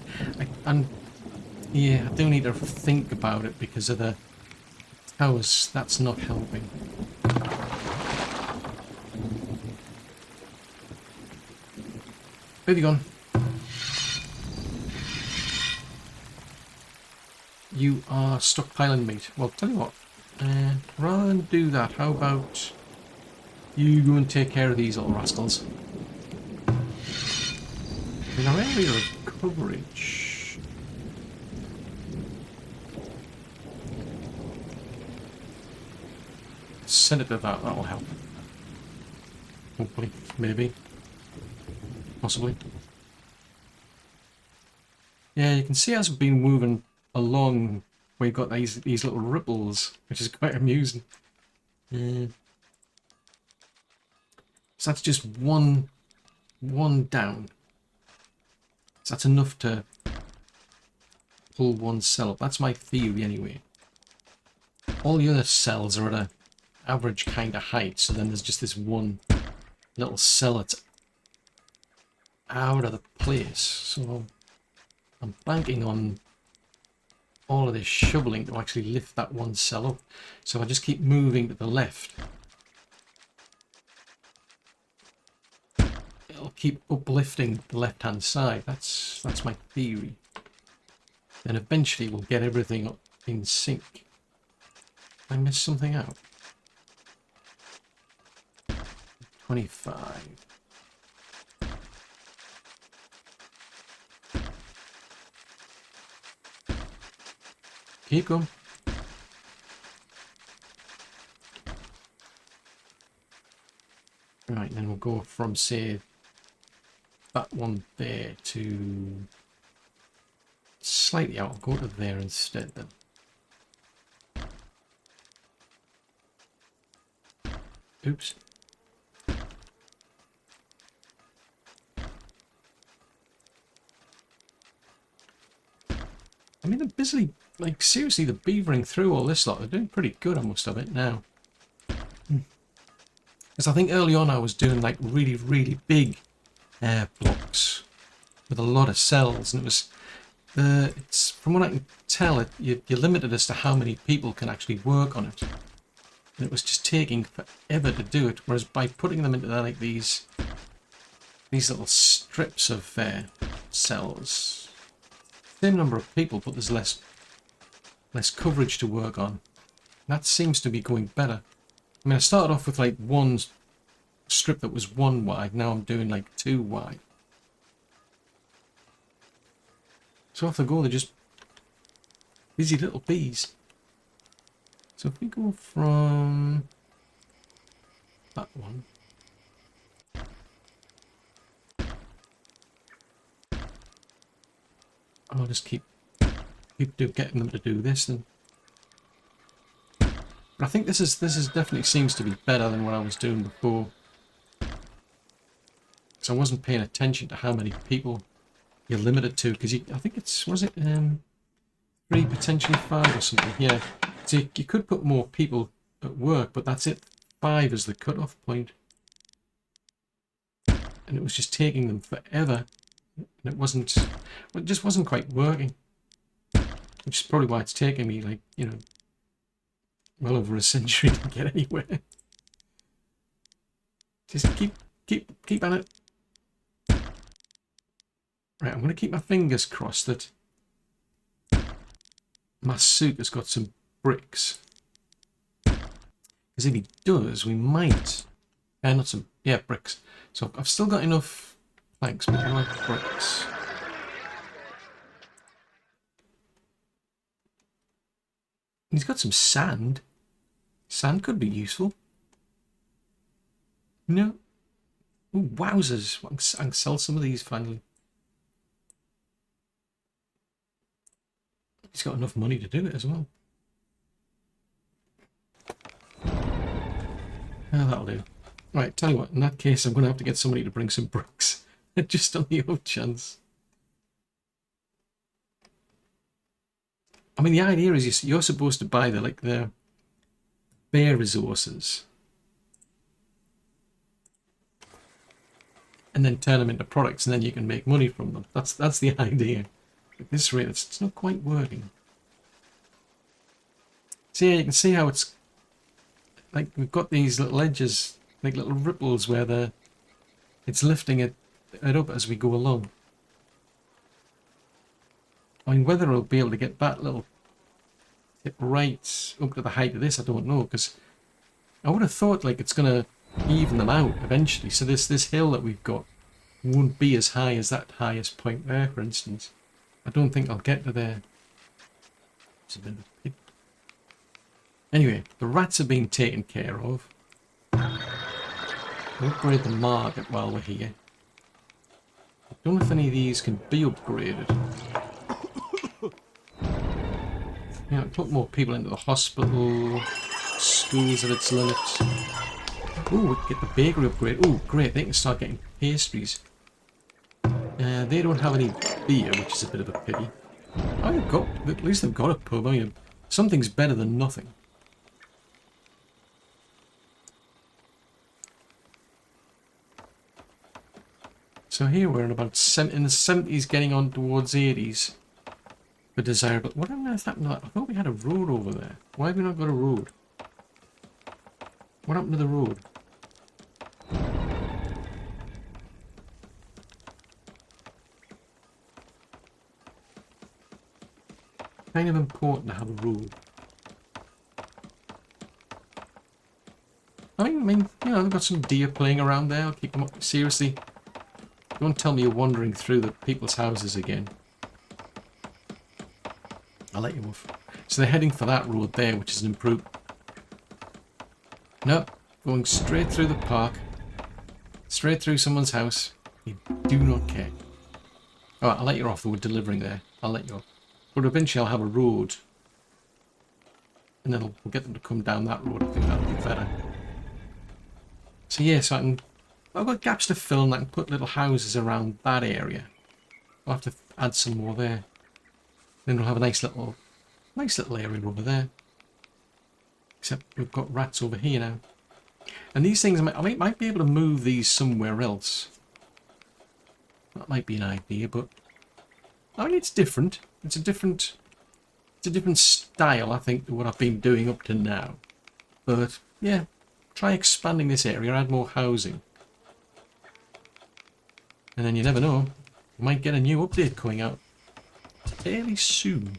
yeah, I do need to think about it because of the towers. That's not helping. Where have you gone? You are stockpiling meat. Well, tell you what. Rather than do that, how about you go and take care of these little rascals? In our area of coverage... Send it to that, that'll help. Hopefully, maybe. Possibly. Yeah, you can see as we've been moving along, we've got these little ripples, which is quite amusing. So that's just one down. So that's enough to pull one cell up. That's my theory anyway. All the other cells are at an average kind of height, so then there's just this one little cell that's out of the place. So I'm banking on all of this shoveling to actually lift that one cell up. So I just keep moving to the left. It'll keep uplifting the left-hand side. That's my theory. Then eventually we'll get everything up in sync. Did I miss something out? 25. Keep going. Right, then we'll go from, say, that one there to slightly out. I'll go to there instead then. Oops. I mean, they're busily, like, seriously, they're beavering through all this lot. They're doing pretty good on most of it now. Because I think early on I was doing, like, really, really big blocks with a lot of cells, and it was, it's, from what I can tell, you're limited as to how many people can actually work on it. And it was just taking forever to do it, whereas by putting them into, like, these little strips of cells, same number of people, but there's less coverage to work on. That seems to be going better. I mean, I started off with like one strip that was 1 wide. Now I'm doing like 2 wide. So off they go. They're just busy little bees. So if we go from that one. I'll just keep getting them to do this then. But I think this is definitely seems to be better than what I was doing before. So I wasn't paying attention to how many people you're limited to, because I think it's, was it 3, potentially 5 or something. Yeah. So you could put more people at work, but that's it. 5 is the cut-off point. And it was just taking them forever. And it just wasn't quite working. Which is probably why it's taking me, like, you know, well over a century to get anywhere. Just keep at it. Right, I'm going to keep my fingers crossed that my suit has got some bricks. Because if he does, we might... not some... Yeah, bricks. So I've still got enough planks, but I like bricks. He's got some sand. Sand could be useful. No. Ooh, wowzers. I can sell some of these finally. He's got enough money to do it as well. Oh, that'll do. Right, tell you what, in that case I'm going to have to get somebody to bring some bricks. Just on the off chance. I mean, the idea is you're supposed to buy the bare resources. and then turn them into products, and then you can make money from them. That's the idea. At this rate, it's not quite working. So yeah, you can see how it's like we've got these little edges, like little ripples where it's lifting it up as we go along. I mean, whether it'll be able to get that little tip right up to the height of this, I don't know, because I would have thought like it's going to even them out eventually. So this hill that we've got won't be as high as that highest point there, for instance. I don't think I'll get to there. It's a bit of a pit. Anyway, the rats are being taken care of. We'll upgrade the market while we're here. I don't know if any of these can be upgraded. Yeah, put more people into the hospital, schools at its limits. Ooh, we can get the bakery upgrade. Ooh, great, they can start getting pastries. They don't have any beer, which is a bit of a pity. Oh, at least they've got a pub. I mean, something's better than nothing. So here we're in about in the 70s, getting on towards 80s. For desirable. What on earth happened to that? I thought we had a road over there. Why have we not got a road? What happened to the road? Kind of important to have a road. I mean, you know, they've got some deer playing around there. I'll keep them up. Seriously, don't tell me you're wandering through the people's houses again. I'll let you off. So they're heading for that road there, which is an improved. Nope, going straight through the park, straight through someone's house. You do not care. Alright, I'll let you off. We're delivering there. I'll let you off. But eventually I'll have a road. And then we'll get them to come down that road. I think that'll be better. So yeah, so I've got gaps to fill and I can put little houses around that area. I'll have to add some more there. Then we'll have a nice little area over there. Except we've got rats over here now. And these things, I might be able to move these somewhere else. That might be an idea, but I mean, it's different. It's a different style, I think, to what I've been doing up to now. But yeah, try expanding this area, add more housing. And then you never know, you might get a new update coming out fairly soon.